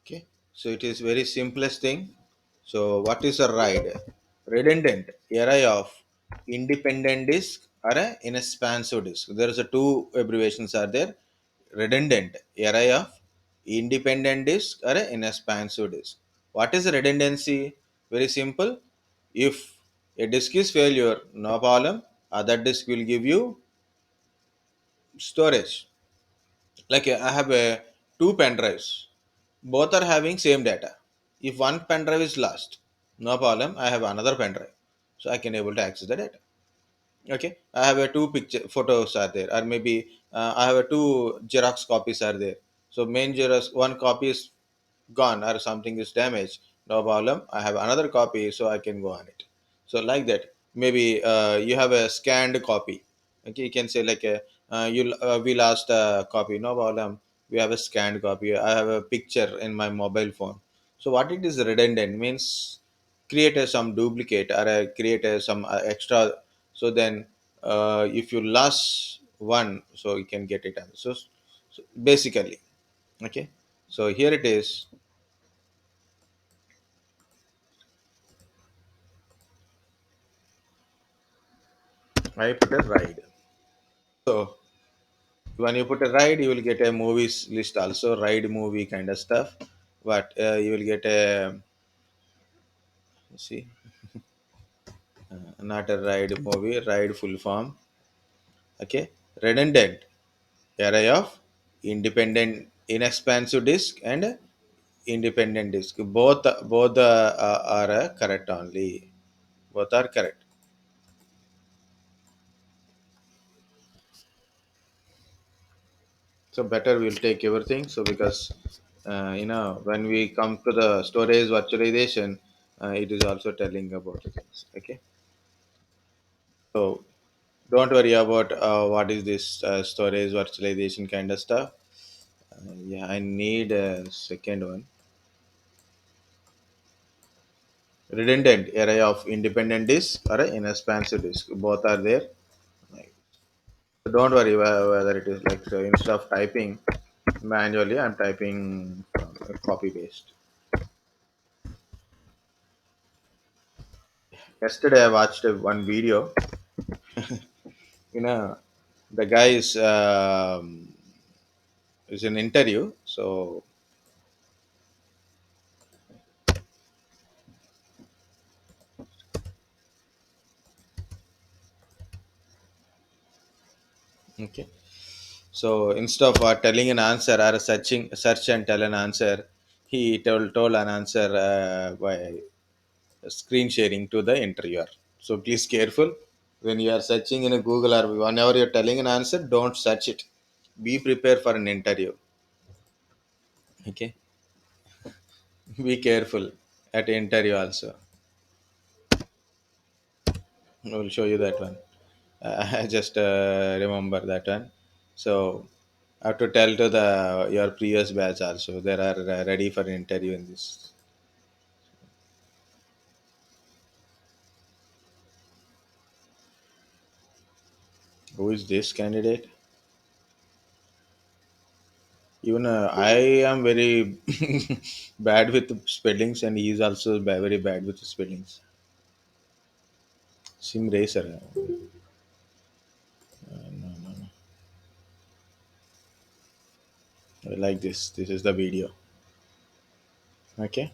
Okay, so it is very simplest thing. So what is a RAID? Redundant array of independent disk or a inexpansive disk. There is a two abbreviations are there. Redundant array of independent disk or a inexpansive disk. What is redundancy? Very simple. If a disk is failure, no problem. Other disk will give you storage. Like I have two pen drives, both are having same data. If one pen drive is lost, no problem, I have another pen drive, so I can able to access the data. Okay, I have a two picture photos are there, or maybe I have a two xerox copies are there. So main xerox one copy is gone or something is damaged, no problem, I have another copy, so I can go on it. So like that, maybe you have a scanned copy. Okay, you can say like a we lost a copy, no problem, we have a scanned copy, I have a picture in my mobile phone. So what it is redundant means, create some duplicate or create some extra. So then if you lost one, so you can get it. So basically, okay, so here it is. I put a ride. So when you put a ride, you will get a movies list also, ride movie kind of stuff. But you will get a, see, not a ride movie, ride full form. Okay, redundant array of independent inexpansive disk and independent disk. Both are correct only. Both are correct. So better we'll take everything. So because when we come to the storage virtualization, it is also telling about the things. Okay, so don't worry about what is this storage virtualization kind of stuff. Yeah, I need a second one. Redundant array of independent disk or an inexpansive disk. Both are there. Right. So don't worry whether it is like, so instead of typing manually, I'm typing copy paste. Yesterday I watched one video. You know, the guy is an interview. So okay. So instead of telling an answer or search and tell an answer, he told an answer by screen sharing to the interviewer. So please careful when you are searching in a Google or whenever you're telling an answer, don't search it. Be prepared for an interview. Okay, be careful at interview also. I will show you that one. I just remember that one. So I have to tell to the your previous batch also. They are ready for interview in this. Who is this candidate? Even I am very bad with spellings, and he is also very bad with spellings. Sim racer. No, no, no. Like this. This is the video. Okay.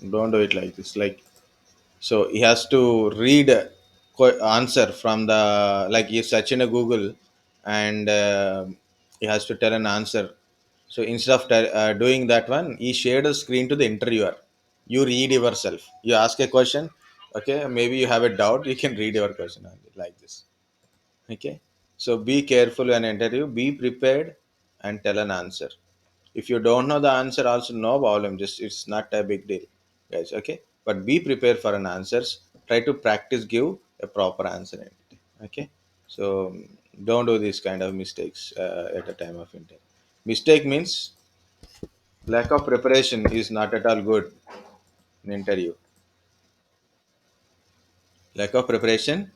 Don't do it like this. Like, so he has to read a answer from the, like you search in a Google, and he has to tell an answer. So instead of doing that one, he shared a screen to the interviewer. You read yourself. You ask a question. Okay, maybe you have a doubt. You can read your question only like this. Okay, so be careful when interview. Be prepared and tell an answer. If you don't know the answer, also no problem. Just it's not a big deal, guys. Okay, but be prepared for an answers. Try to practice, give a proper answer. Okay, so don't do these kind of mistakes at a time of interview. Mistake means lack of preparation is not at all good in interview. Lack of preparation,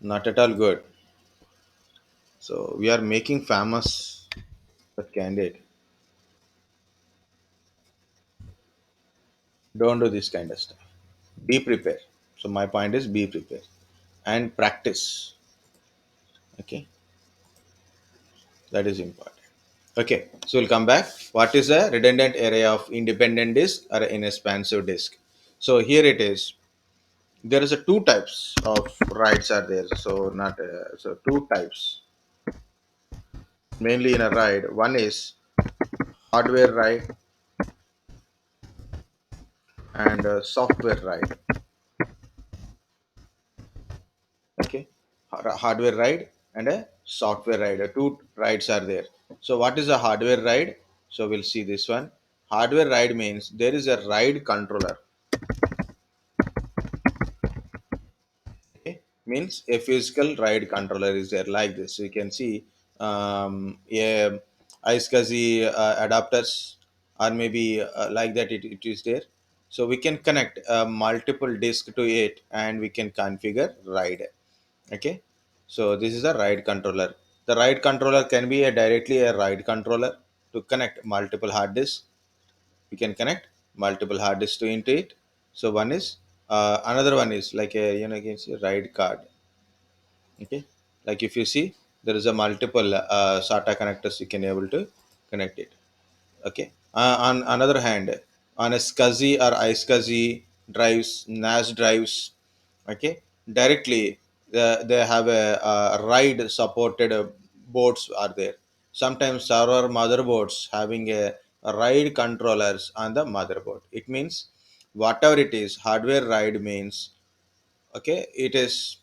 not at all good. So we are making famous that candidate. Don't do this kind of stuff. Be prepared. So my point is be prepared and practice. Okay, that is important. Okay, so we'll come back. What is a redundant array of independent disk or an expansive disk? So here it is. There is a two types of writes are there. So not so two types mainly in a RAID. One is hardware RAID and software RAID. Okay, hardware RAID and a software RAID. Two RAIDs are there. So what is a hardware RAID? So we'll see this one. Hardware RAID means there is a RAID controller. Okay, means a physical RAID controller is there like this. So you can see a iSCSI adapters or maybe like that it is there. So we can connect multiple disk to it and we can configure RAID. Okay, so this is a RAID controller. The RAID controller can be a directly a RAID controller to connect multiple hard disks. We can connect multiple hard disks to into it. So one is another one is like a you can see RAID card. Okay, like if you see there is a multiple SATA connectors you can able to connect it. Okay, on another hand, on a SCSI or iSCSI drives, NAS drives, okay, directly they have a RAID supported boards are there. Sometimes server motherboards having a RAID controllers on the motherboard. It means whatever it is hardware RAID means, okay, it is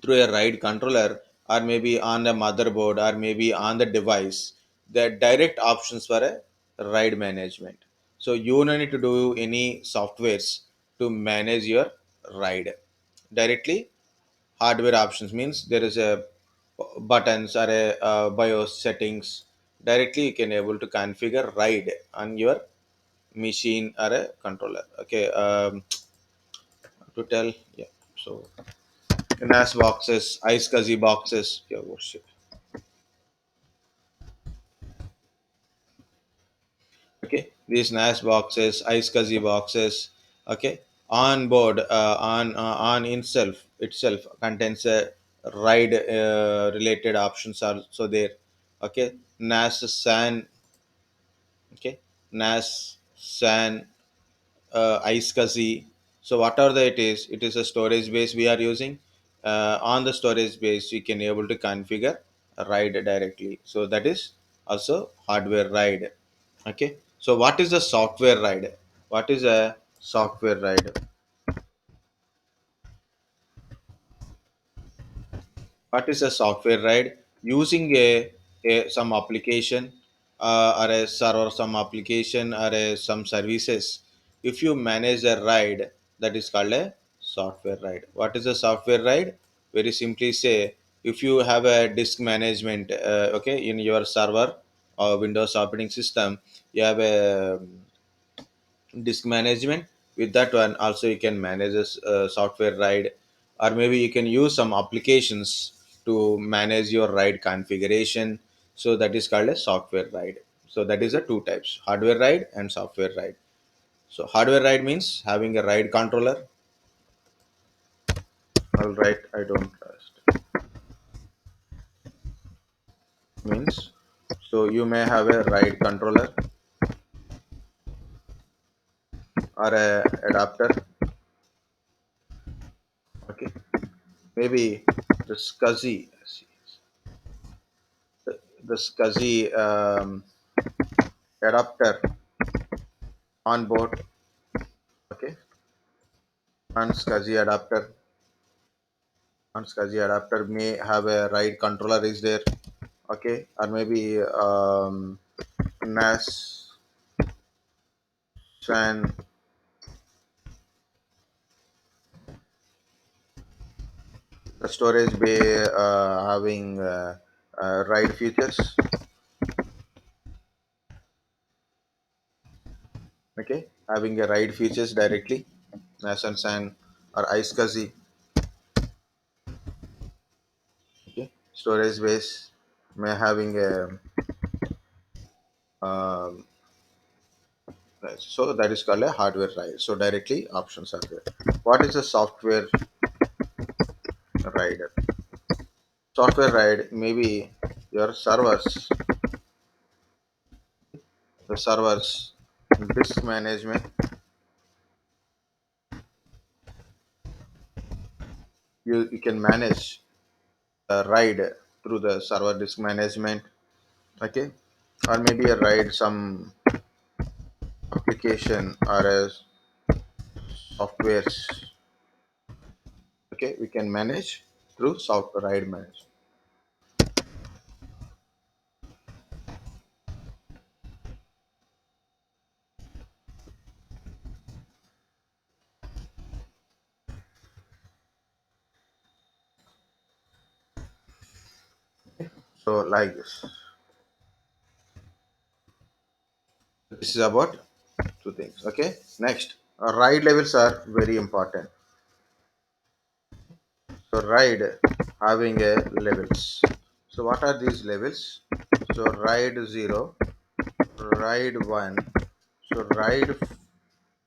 through a RAID controller or maybe on the motherboard or maybe on the device. The direct options for a RAID management. So you don't need to do any softwares to manage your RAID. Directly hardware options means there is a buttons or a BIOS settings. Directly you can able to configure RAID on your machine or a controller. Okay, to tell, yeah. So NAS boxes, iSCSI boxes. Yeah, oh shit. Okay, these NAS boxes, iSCSI boxes. Okay, on board, on itself contains a RAID related options are so there. Okay, NAS SAN. Okay, NAS SAN, iSCSI. So whatever that is, it is a storage base we are using. On the storage base, we can able to configure a RAID directly. So that is also hardware RAID. Okay. So what is the software RAID? What is a software RAID? What is a software RAID? Using a some application or a server, some application or some services. If you manage a RAID, that is called a software RAID. What is a software RAID? Very simply say, if you have a disk management, okay, in your server or Windows operating system, you have a disk management. With that one also you can manage this software RAID, or maybe you can use some applications to manage your RAID configuration. So that is called a software RAID. So that is the two types, hardware RAID and software RAID. So hardware RAID means having a RAID controller. All right, I don't trust means, so you may have a RAID controller or a adapter. Okay, maybe the the SCSI adapter on board. Okay, and SCSI adapter may have a RAID controller is there. Okay, or maybe NAS SAN. The storage bay having RAID features. Okay, having a RAID features directly. NAS and SAN or iSCSI. Okay, storage base may having a um, Right. So that is called a hardware RAID. So directly options are there. What is a software RAID? Software RAID maybe your servers, the servers, disk management. You can manage RAID through the server disk management. Okay, or maybe a RAID some application or a softwares. Okay, we can manage through software RAID manage. So like this. This is about two things. Okay, next, RAID levels are very important. So RAID having a levels. So what are these levels? So RAID 0, RAID 1, so RAID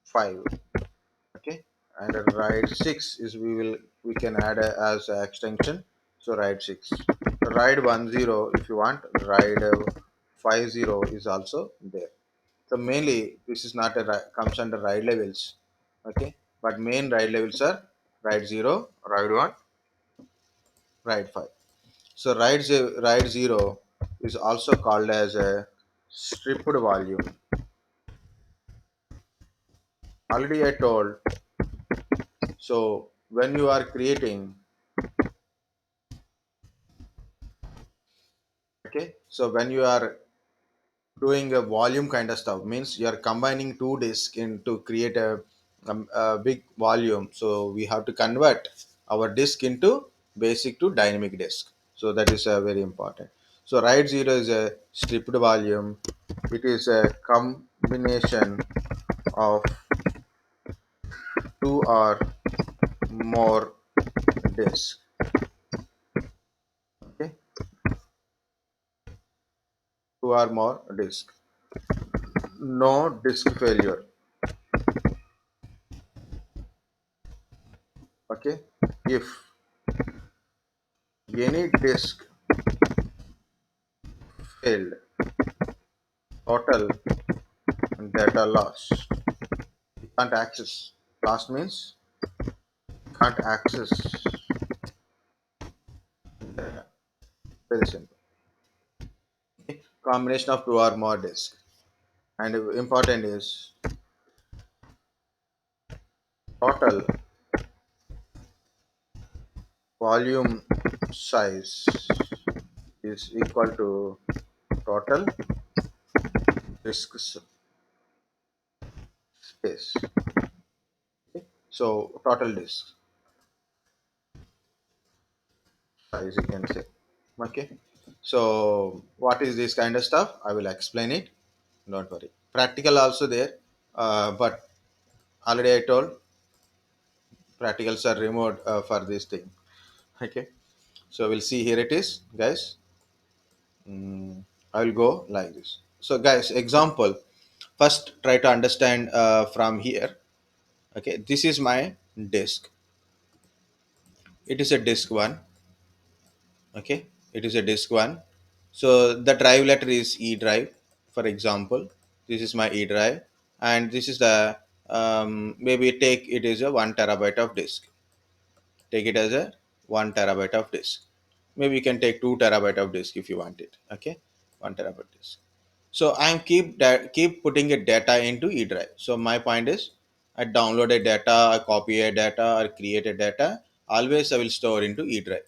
5, okay, and a RAID 6 is we can add as an extension. So RAID 6, RAID 10 if you want, RAID 50 is also there. So mainly this is not comes under RAID levels, okay, but main RAID levels are RAID 0, RAID 1, RAID 5. So RAID 0 is also called as a stripped volume. Already I told. So when you are creating, okay, so when you are doing a volume kind of stuff, means you are combining two disks in to create a big volume. So we have to convert our disk into basic to dynamic disk. So that is very important. So RAID 0 is a stripped volume. It is a combination of two or more disks. Okay, two or more disks. No disk failure. Okay, if any disk failed, total data loss. Can't access. Lost means can't access data. Very simple. Okay. Combination of two or more disks. And important is total volume size is equal to total disk space. Okay. So total disk size you can say. Okay. So what is this kind of stuff? I will explain it. Don't worry. Practical also there. But already I told practicals are removed for this thing. Okay, so we'll see, here it is, guys. I will go like this. So guys, example, first try to understand from here. Okay, this is my disk. It is a disk one. Okay, it is a disk one. So the drive letter is E drive. For example, this is my E drive, and this is the maybe take it is a 1 terabyte of disk. Take it as a 1 terabyte of disk. Maybe you can take 2 terabyte of disk if you want it. Okay, 1 terabyte disk. So I'm keep putting a data into E drive. So my point is, I download a data, I copy a data, or create a data. Always I will store into E drive,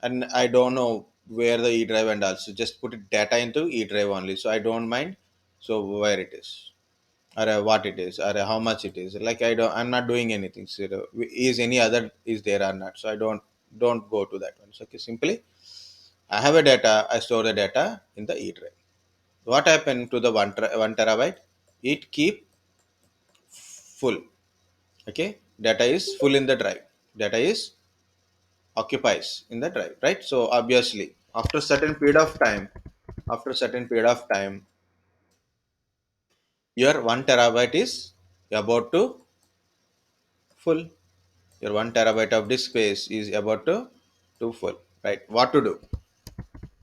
and I don't know where the E drive, and also just put it data into E drive only. So I don't mind. So where it is, or what it is, or how much it is. Like I'm not doing anything. So is any other is there or not? So I don't go to that one. So okay, simply I have a data. I store the data in the E drive. What happened to the 1 terabyte? It keep full. Okay, data is full in the drive. Data is occupies in the drive, right? So obviously, after certain period of time, Your 1 terabyte is about to full. Your 1 terabyte of disk space is about to full, right? What to do?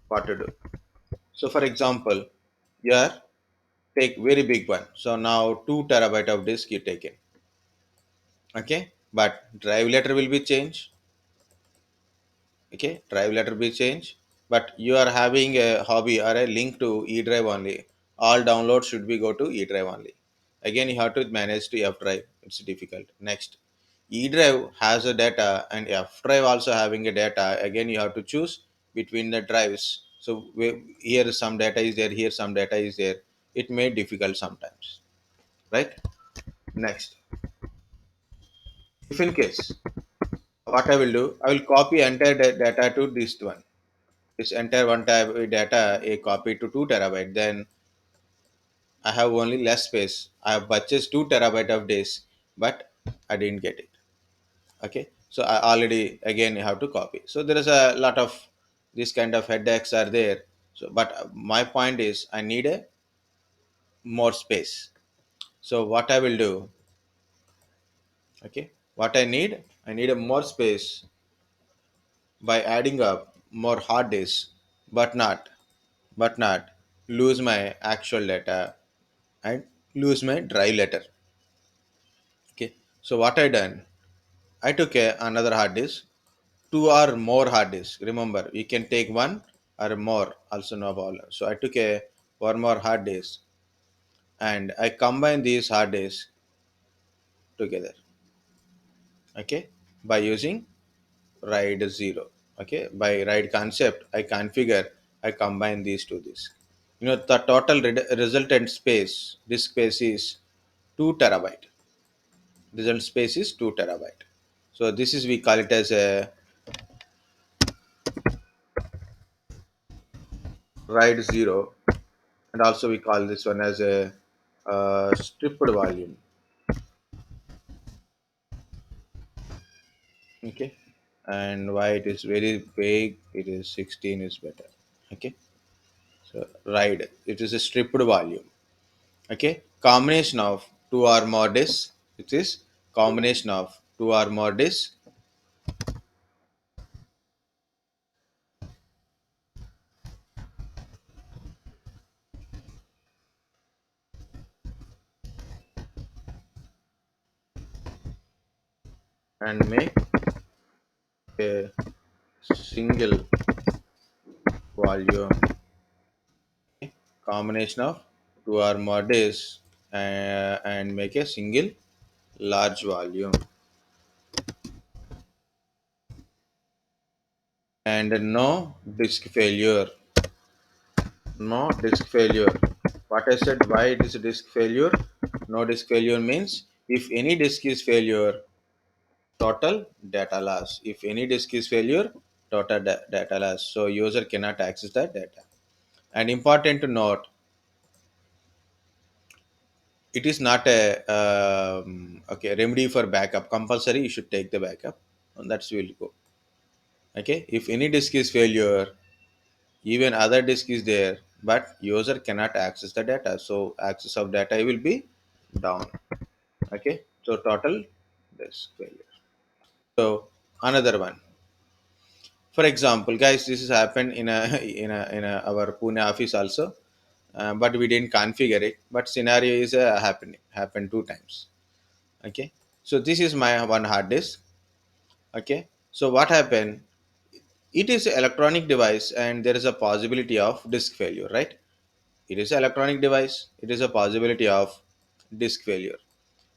What to do? So for example, here take very big one. So now 2 terabyte of disk you take it. Okay, but drive letter will be changed. Okay, drive letter will be changed, but you are having a hobby or a link to e drive only. All downloads should be go to e drive only. Again you have to manage to f drive. It's difficult. Next, e drive has a data and f drive also having a data. Again you have to choose between the drives. So here some data is there, here some data is there. It may difficult sometimes, right? Next, if in case, what I will do, I will copy entire data to this one. This entire one tab data a copy to 2 terabyte. Then I have only less space. I have purchased 2 terabyte of disk, but I didn't get it. Okay, so I already again have to copy. So there is a lot of this kind of headaches are there. So, but my point is I need a more space. So what I will do, okay, what I need a more space by adding up more hard disk, but not lose my actual data and lose my drive letter. Okay, so what I done, I took another hard disk, two or more hard disk. Remember, you can take one or more, also no problem. So I took a one more hard disk and I combine these hard disks together. Okay, by using RAID 0. Okay, by RAID concept I configure, I combine these two disks. The total resultant space, disk space is 2 terabyte. Result space is 2 terabyte. So this is, we call it as a RAID 0, and also we call this one as a stripped volume. Okay, and why it is very big, it is 16 is better. Okay, so RAID, it is a stripped volume. Okay, combination of two or more disks. It is combination of two or more disks and make a single volume. Combination of two or more disks and make a single large volume. And no disk failure. No disk failure. What I said, why it is a disk failure? No disk failure means if any disk is failure, total data loss. If any disk is failure, total data loss. So user cannot access that data. And important to note, it is not a okay remedy for backup. Compulsory you should take the backup, and that's will go. Okay, if any disk is failure, even other disk is there, but user cannot access the data, so access of data will be down. Okay, so total disk failure. So another one, for example, guys, this has happened in a in a our Pune office also, but we didn't configure it, but scenario is happened two times. Okay, so this is my one hard disk. Okay, so what happened, it is an electronic device and there is a possibility of disk failure, right? It is an electronic device, it is a possibility of disk failure.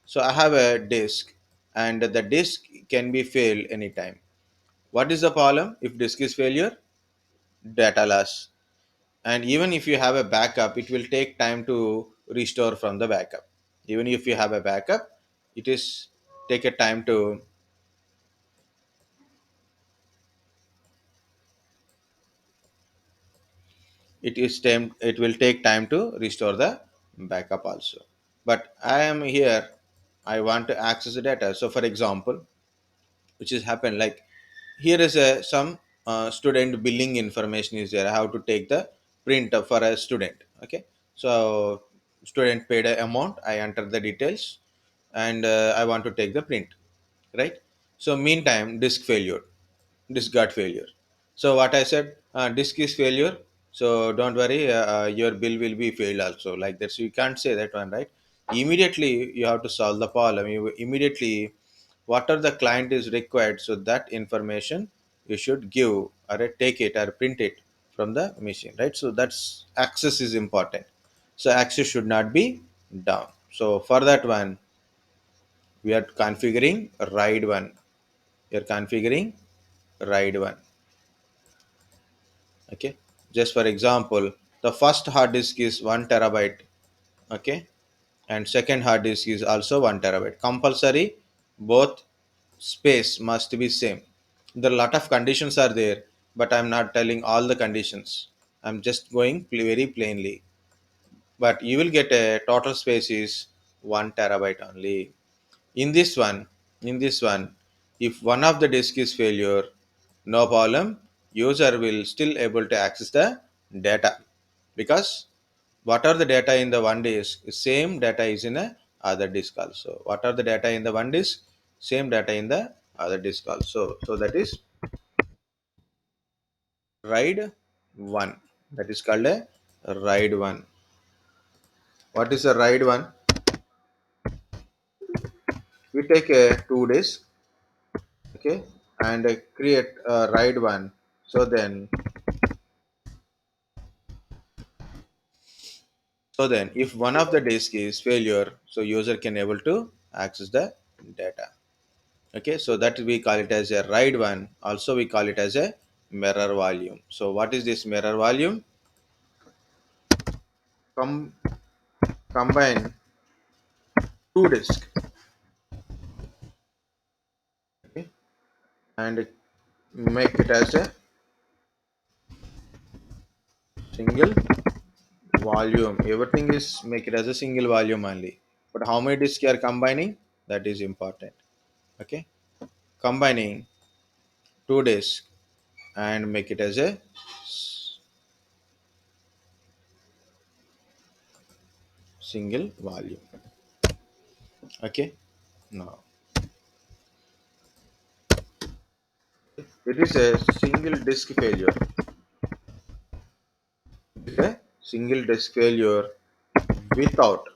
So I have a disk and the disk can be failed anytime. What is the problem if disk is failure? Data loss. And even if you have a backup, it will take time to restore from the backup. Even if you have a backup, it is take a time to, it will take time to restore the backup also. But I am here, I want to access the data. So for example, which is happen like, here is a some student billing information is there. I have to take the print for a student. Okay, so student paid a amount, I enter the details, and I want to take the print, right? So meantime, disk got failure. So what I said, disk is failure, so don't worry, your bill will be failed also, like that. So you can't say that one, right? Immediately you have to solve the problem. You immediately, whatever the client is required, so that information you should give, or take it or print it from the machine, right? So that's access is important. So access should not be down. So for that one, we are configuring ride one. We are configuring ride one. Okay, just for example, the first hard disk is 1 terabyte. Okay, and second hard disk is also 1 terabyte. Compulsory, both space must be same. There are a lot of conditions are there, but I'm not telling all the conditions. I'm just going very plainly, but you will get a total space is 1 terabyte only. In this one in this one, if one of the disk is failure, no problem, user will still able to access the data, because what are the data in the one disk, same data is in a other disk also. What are the data in the one disk, same data in the other disk also. So that is ride one. That is called a ride one. What is a ride one? We take a 2 disk, okay, and create a ride one. So then if one of the disk is failure, so user can able to access the data. Okay, so that we call it as a ride one. Also we call it as a mirror volume. So what is this mirror volume? Com- Combine two disk, okay, and make it as a single volume. Everything is make it as a single volume only. But how many disks you are combining? That is important. Okay, combining two disks and make it as a single volume. Okay, now it is a single disk failure. It is a single disk failure without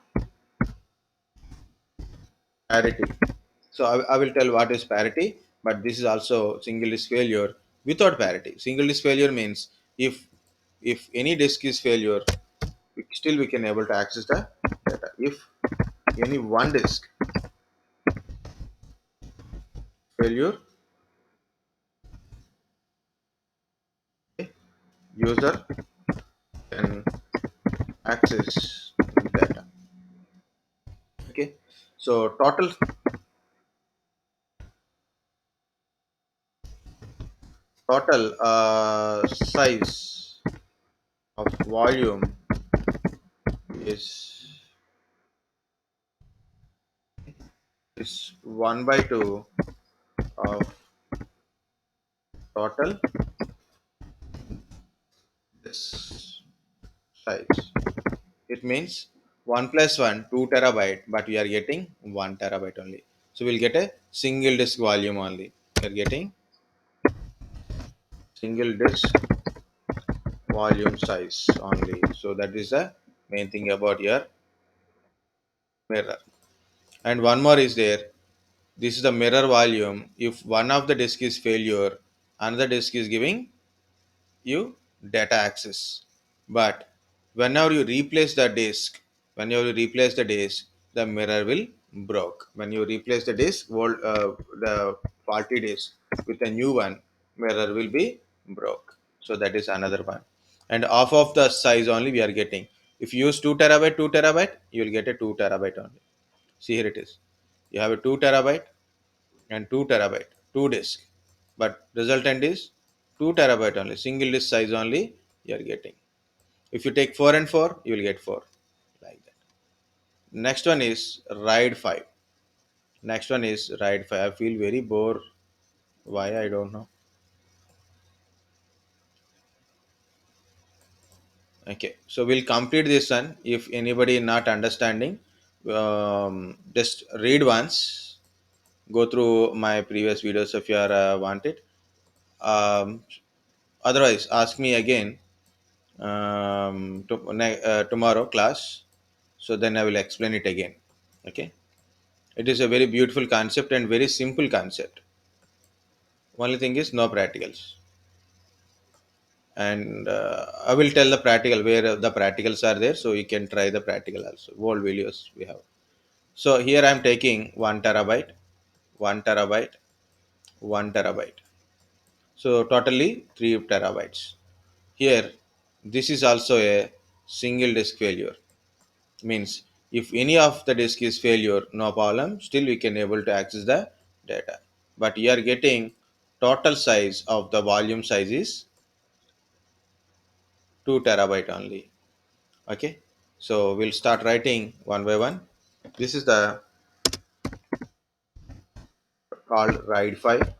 parity. So I will tell what is parity, but this is also single disk failure without parity. Single disk failure means if any disk is failure, still we can able to access the data. If any one disk failure, okay, user can access data. Okay, so total size of volume is is 1/2 of total this size. It means 1 plus 1 2 terabyte, but we are getting 1 terabyte only. So we'll get a single disk volume only. We are getting single disk volume size only. So that is the main thing about your mirror. And one more is there. This is the mirror volume. If one of the disk is failure, another disk is giving you data access. But whenever you replace the disk, the mirror will broke. When you replace the disk, the faulty disk with a new one, mirror will be broke. So that is another one. And off of the size only we are getting. If you use 2 terabyte, you will get a 2 terabyte only. See, here it is. You have a 2 terabyte and 2 terabyte, two disk, but resultant is 2 terabyte only. Single disk size only you are getting. If you take 4 and 4, you will get 4, like that. Next one is ride 5. Next one is ride 5. I feel very bored. Why, I don't know. Okay, so we'll complete this one. If anybody not understanding, just read once, go through my previous videos if you are wanted. Um, Otherwise, ask me again tomorrow class. So then I will explain it again. Okay, it is a very beautiful concept and very simple concept. Only thing is no practicals. And I will tell the practical where the practicals are there, so you can try the practical also. All videos we have. So here I am taking 1 terabyte, 1 terabyte, 1 terabyte. So totally 3 terabytes. Here, this is also a single disk failure. Means if any of the disk is failure, no problem. Still we can able to access the data. But you are getting total size of the volume size is 2 terabyte only. Okay. So we'll start writing one by one. This is the called RAID 5.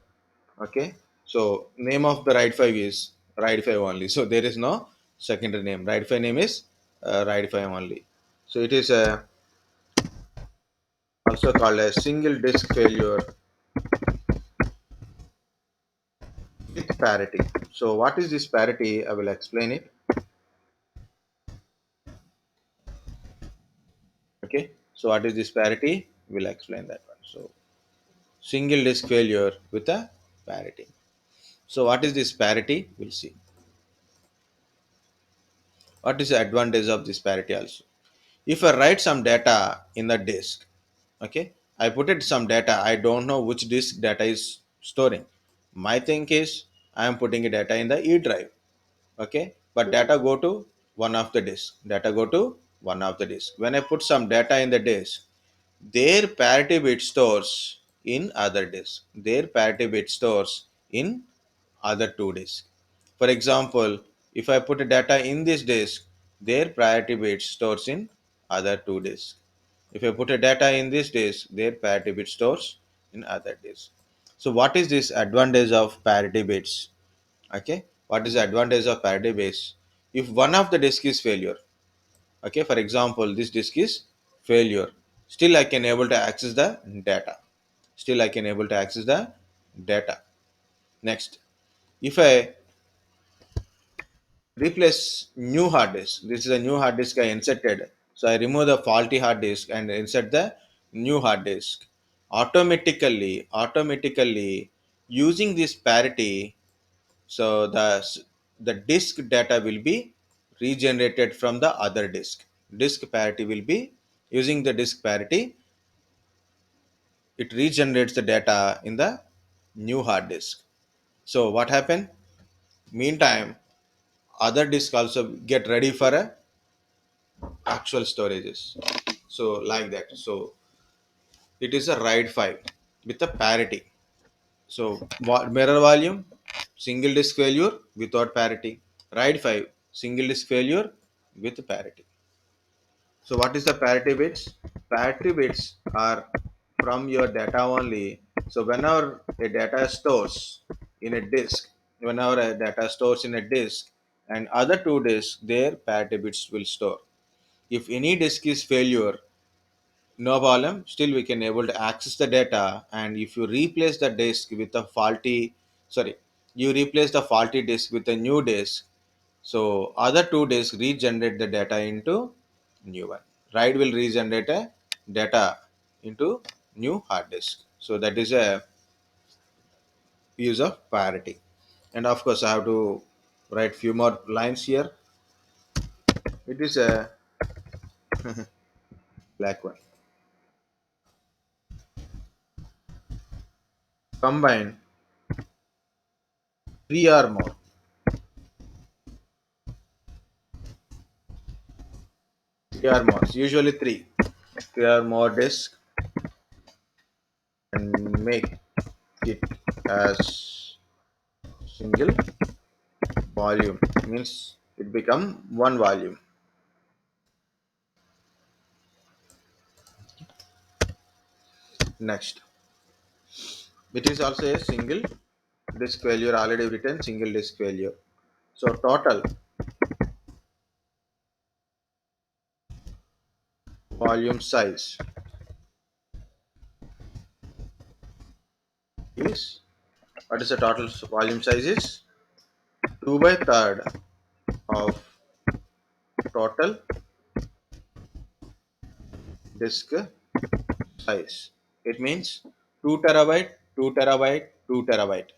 Okay, so name of the RAID 5 is RAID 5 only, so there is no secondary name. RAID 5 name is RAID 5 only. So it is also called a single disk failure with parity. So what is this parity? I will explain it. Okay, so what is this parity? We'll explain that one. So single disk failure with a parity. So what is this parity? We'll see. What is the advantage of this parity also? If I write some data in the disk, okay, I put it some data, I don't know which disk data is storing. My thing is I am putting a data in the e drive. Okay, but data go to one of the disk, data go to one of the disk. When I put some data in the disk, their parity bit stores in other disk, their parity bit stores in other two disks. For example, if I put a data in this disk, their priority bit stores in other two disks. If I put a data in this disk, their parity bit stores in other disk. So what is this advantage of parity bits? Okay, what is the advantage of parity bits? If one of the disk is failure, okay, for example, this disk is failure, still I can able to access the data. Still I can able to access the data. Next, if I replace new hard disk, this is a new hard disk I inserted, so I remove the faulty hard disk and insert the new hard disk. Automatically using this parity, so the disk data will be regenerated from the other disk. Disk parity will be using the disk parity, it regenerates the data in the new hard disk. So what happened? Meantime, other disk also get ready for a actual storages. So like that. So it is a RAID 5 with a parity. So mirror volume, single disk failure without parity. RAID 5, single disk failure with parity. So what is the parity bits? Parity bits are from your data only. So whenever a data stores in a disk, whenever a data stores in a disk and other two disks, their parity bits will store. If any disk is failure, no problem, still we can able to access the data. And if you replace the disk with a faulty, sorry, you replace the faulty disk with a new disk, so other two disks regenerate the data into new one. RAID will regenerate a data into new hard disk. So that is a use of parity. And of course I have to write few more lines here. It is a black one. Combine three or more. Three or more. Usually three. Three or more disks and make it as single volume. Means it become one volume. Next, it is also a single disk failure, already written single disk failure. So total volume size is, what is the total volume size is 2 by third of total disk size. It means 2 terabyte, 2 terabyte, 2 terabyte,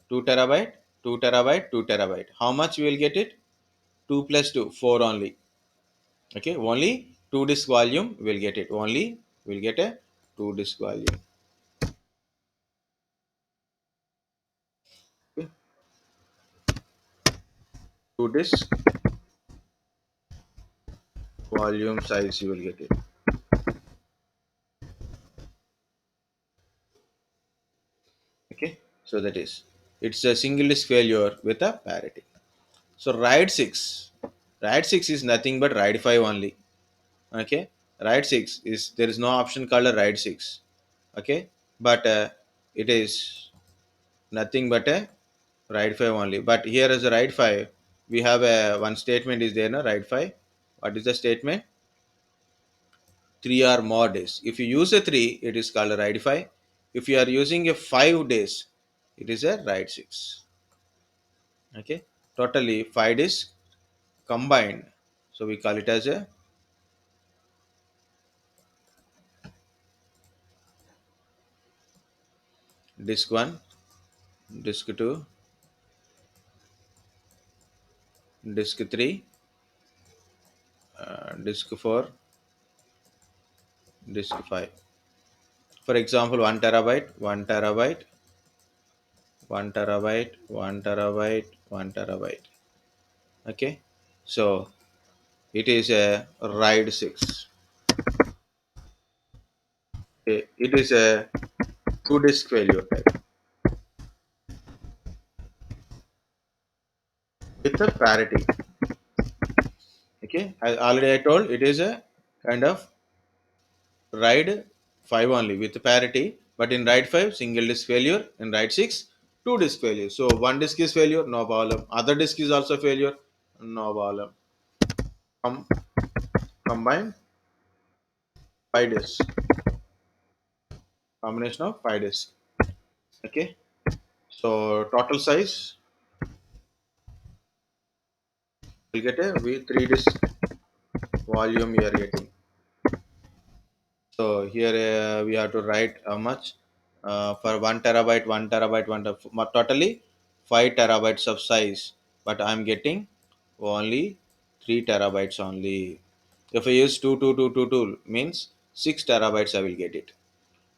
2 terabyte, 2 terabyte, 2 terabyte. How much we will get it? 2 plus 2, 4 only. Okay, only 2 disk volume will get it. Only will get a 2 disk volume. Okay. 2 disk volume size you will get it. Okay, so that is, it's a single disk failure with a parity. So RAID 6 is nothing but RAID 5 only. Okay, RAID 6 is, there is no option called a RAID 6. Okay, but it is nothing but a RAID 5 only. But here is a RAID 5. We have a one statement is there, no RAID 5. What is the statement? 3 or more days. If you use a 3, it is called a RAID 5. If you are using a 5 days, it is a RAID 6. Okay, totally 5 days combined. So we call it as a disk 1, disk 2, disk 3, disk 4, disk 5. For example, 1 terabyte, 1 terabyte, 1 terabyte, 1 terabyte, 1 terabyte. Okay, so it is a RAID 6. Okay, it is a two disk failure type with a parity. Okay, I already I told it is a kind of RAID 5 only with parity, but in RAID 5 single disk failure, in RAID 6 two disk failure. So one disk is failure, no problem. Other disk is also failure, no problem. Com- Combine 5 disks, combination of 5 disks. Okay, so total size will get a 3 disk volume you are getting. So here we have to write how much for 1 terabyte, 1 terabyte, totally 5 terabytes of size. But I'm getting only 3 terabytes only. If I use 2 means 6 terabytes I will get it.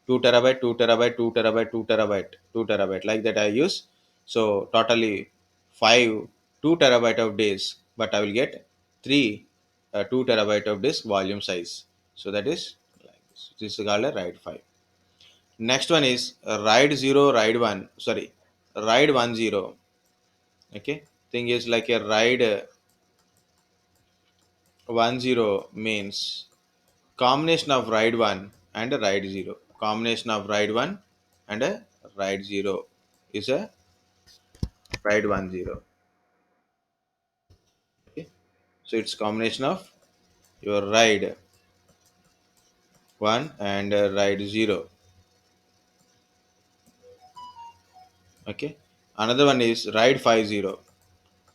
2 terabyte, 2 terabyte, 2 terabyte, 2 terabyte, 2 terabyte. Like that I use. So totally 5, 2 terabyte of disk, but I will get 2 terabyte of disk volume size. So that is like this. This is called a RAID 5. Next one is RAID 0, RAID 1. Sorry, RAID 10. Okay. Thing is like a RAID 10 means combination of RAID 1 and a RAID 0. Combination of RAID 1 and a RAID 0 is a RAID 10. Okay. So it's combination of your RAID 1 and RAID 0. Okay. Another one is RAID 50.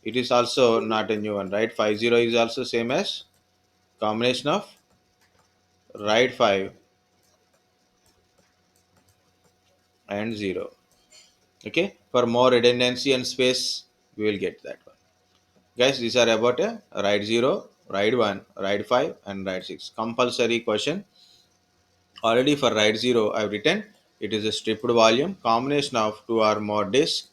It is also not a new one. RAID 50 is also same as combination of RAID 5 and 0. Okay. For more redundancy and space, we will get that one. Guys, these are about a RAID 0, RAID 1, RAID 5 and RAID 6. Compulsory question. Already for RAID 0, I've written it is a stripped volume, combination of 2 or more disks.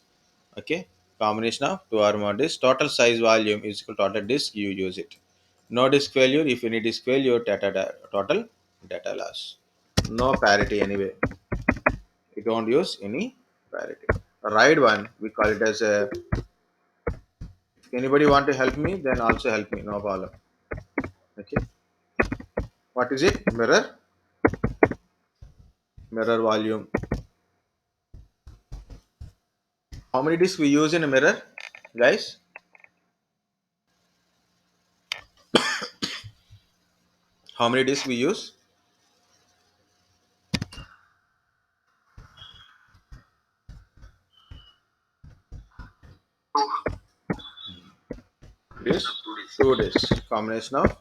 Okay, combination of 2 or more disks. Total size volume is equal to total disk, you use it. No disk failure. If any disk failure, total data loss. No parity anyway. You don't use any parity. RAID 1, we call it as a. If anybody want to help me, then also help me. No problem. Okay. What is it? Mirror. Mirror volume. How many disks we use in a mirror, guys? How many disks we use? This two disks. Combination of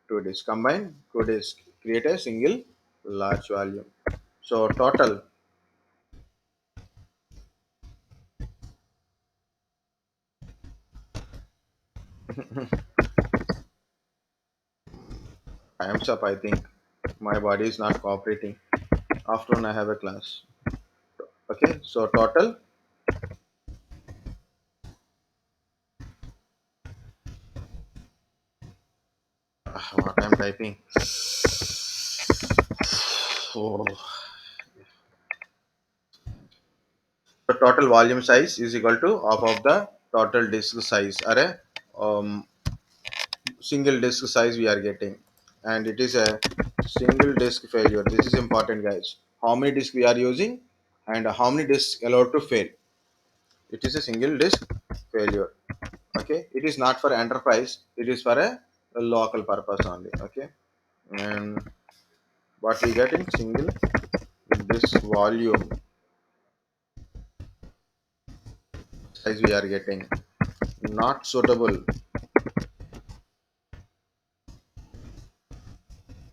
two disks. Combine two disks. Create a single large volume. So total, time's up. I think my body is not cooperating. Afternoon I have a class. Okay. So total. What I'm typing. Oh. The total volume size is equal to half of the total disk size. Array, um, single disk size we are getting, and it is a single disk failure. This is important, guys. How many disks we are using, and how many disks allowed to fail. It is a single disk failure. Okay, it is not for enterprise. It is for a local purpose only. Okay, and what we get in single disk volume size we are getting not suitable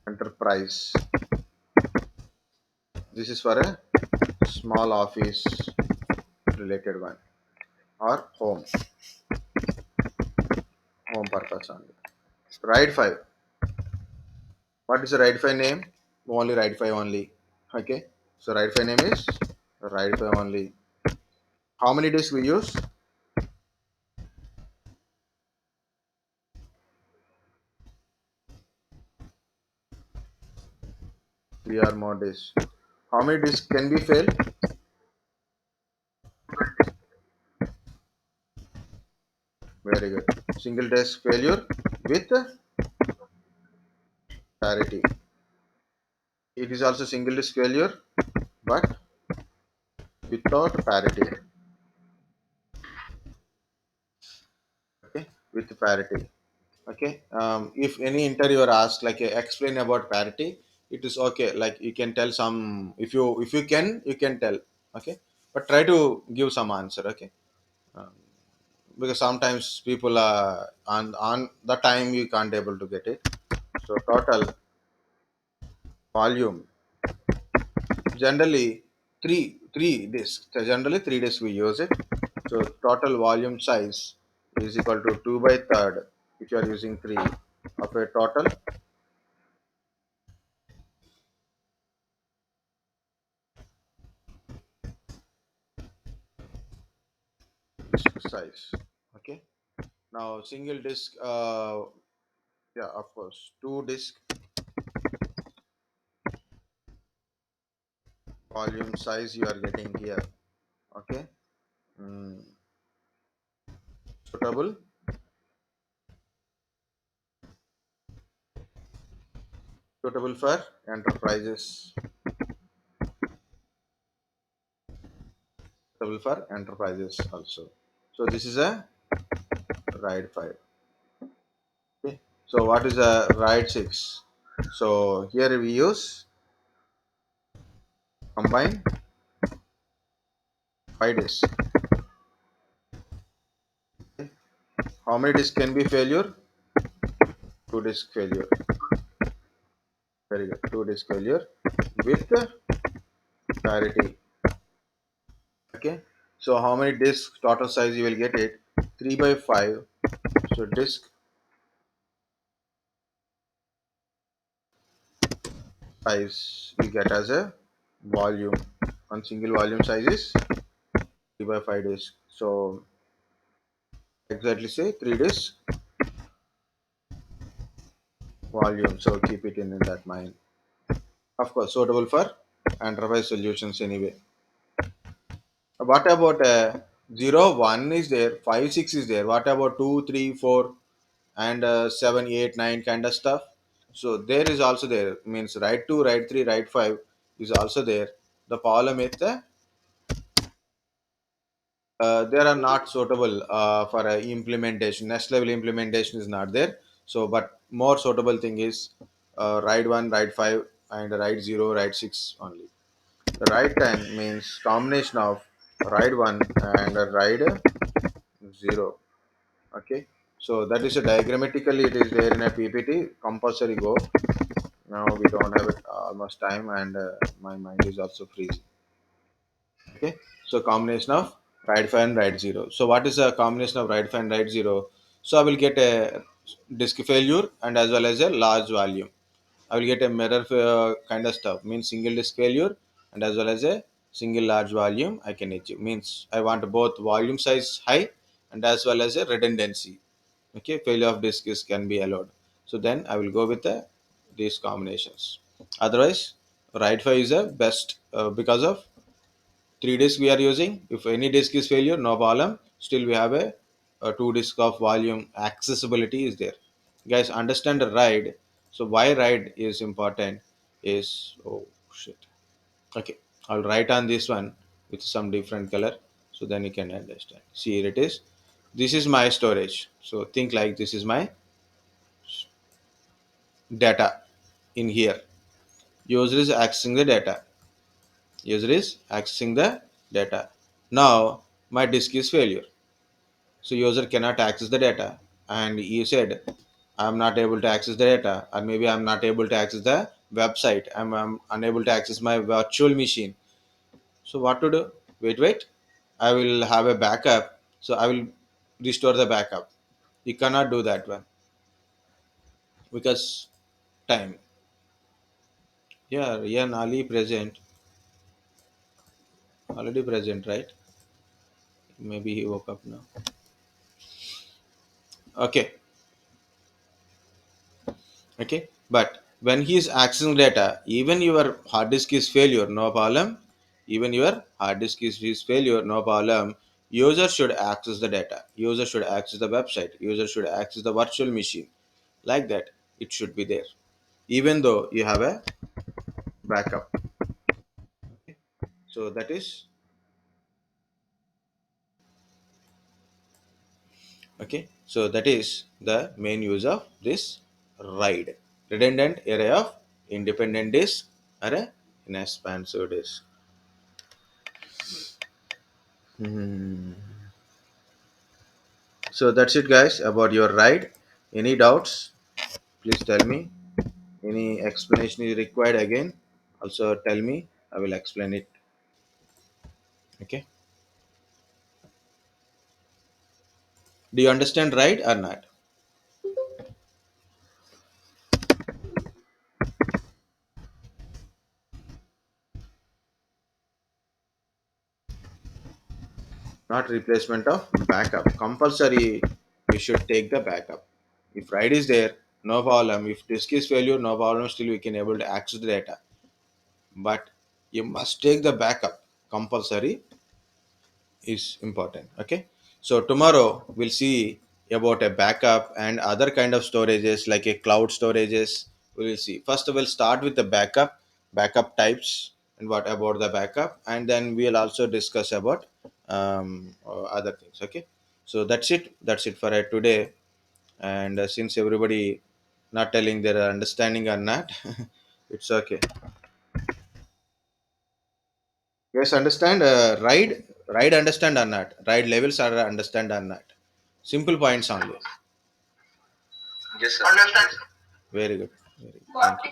enterprise. This is for a small office related one or home purpose only. RAID 5. What is the RAID 5 name? Only RAID 5 only. Okay. So RAID 5 name is RAID 5 only. How many disks we use? 3 or more disks. How many disks can be failed? Very good. Single disk failure with parity. It is also single disk failure, but without parity. Okay, with parity. Okay, if any interviewer asks like explain about parity, it is okay, like you can tell some, if you can, you can tell. Okay, but try to give some answer. Okay, um, because sometimes people are on the time you can't able to get it. So total volume, generally generally three discs we use it. So total volume size is equal to 2 by third if you are using three of a total size. Okay, now single disk, yeah, of course, two disk volume size you are getting here. Okay, mm, suitable suitable for enterprises, suitable for enterprises also. So this is a RAID 5. Okay, so what is a RAID 6? So here we use combine 5 disk. How many disk can be failure? Two disk failure. Very good. Two disk failure with parity. Okay, so how many disks total size you will get it? 3 by 5. So disk size we get as a volume. One single volume size is 3 by 5 disk. So exactly say 3 disk volume. So keep it in that mind. Of course, suitable for enterprise solutions anyway. What about 0, 1 is there, 5, 6 is there. What about 2, 3, 4, and 7, 8, 9 kind of stuff? So there is also there, means RAID 2, RAID 3, RAID 5 is also there. The problem is that they are not suitable for implementation. Next level implementation is not there. So, but more suitable thing is ride 1, ride 5, and ride 0, ride 6 only. The ride 10 means combination of ride 1 and ride 0. Okay, so that is a diagrammatically it is there in a PPT. Compulsory go. Now we don't have it almost time, and my mind is also freezing. Okay, so combination of ride 5 and ride 0. So what is a combination of ride 5 and ride 0? So I will get a disk failure and as well as a large volume. I will get a mirror kind of stuff, means single disk failure and as well as a single large volume I can achieve. Means I want both volume size high and as well as a redundancy. Okay, failure of disk is can be allowed. So then I will go with these combinations. Otherwise, RAID 5 is a best because of three disk we are using. If any disk is failure, no problem. Still we have a two disk of volume accessibility is there. Guys, understand the RAID. So why RAID is important is, oh shit. Okay, I'll write on this one with some different color so then you can understand. See, here it is. This is my storage. So think like this is my data in here. User is accessing the data. User is accessing the data. Now my disk is failure. So user cannot access the data. And he said, I'm not able to access the data, or maybe I'm not able to access the website. I'm unable to access my virtual machine. So what to do? Wait. I will have a backup. So I will restore the backup. You cannot do that one because time. Yeah, Rian Ali present, already present, right? Maybe he woke up now. Okay, okay. But when he is accessing data, even your hard disk is failure, no problem. Even your hard disk is failure, no problem. User should access the data. User should access the website. User should access the virtual machine. Like that, it should be there. Even though you have a backup. So that is okay. So that is the main use of this RAID. Redundant array of independent disk array in expansive disk. Hmm. So that's it, guys, about your RAID. Any doubts? Please tell me. Any explanation is required again? Also tell me. I will explain it. Okay. Do you understand RAID or not? Not replacement of backup. Compulsory, we should take the backup. If RAID is there, no problem. If disk is failure, no problem. Still, we can able to access the data. But you must take the backup. Compulsory is important. Okay. So tomorrow we'll see about a backup and other kind of storages like a cloud storages. We will see. First, we'll start with the backup types, and what about the backup, and then we'll also discuss about other things. Okay. So that's it. That's it for today. And since everybody not telling their understanding or not, it's okay. Yes, understand. Ride, understand or not? Ride levels are understand or not? Simple points only. Yes, sir. Understand. Very good. Very good. Thank you.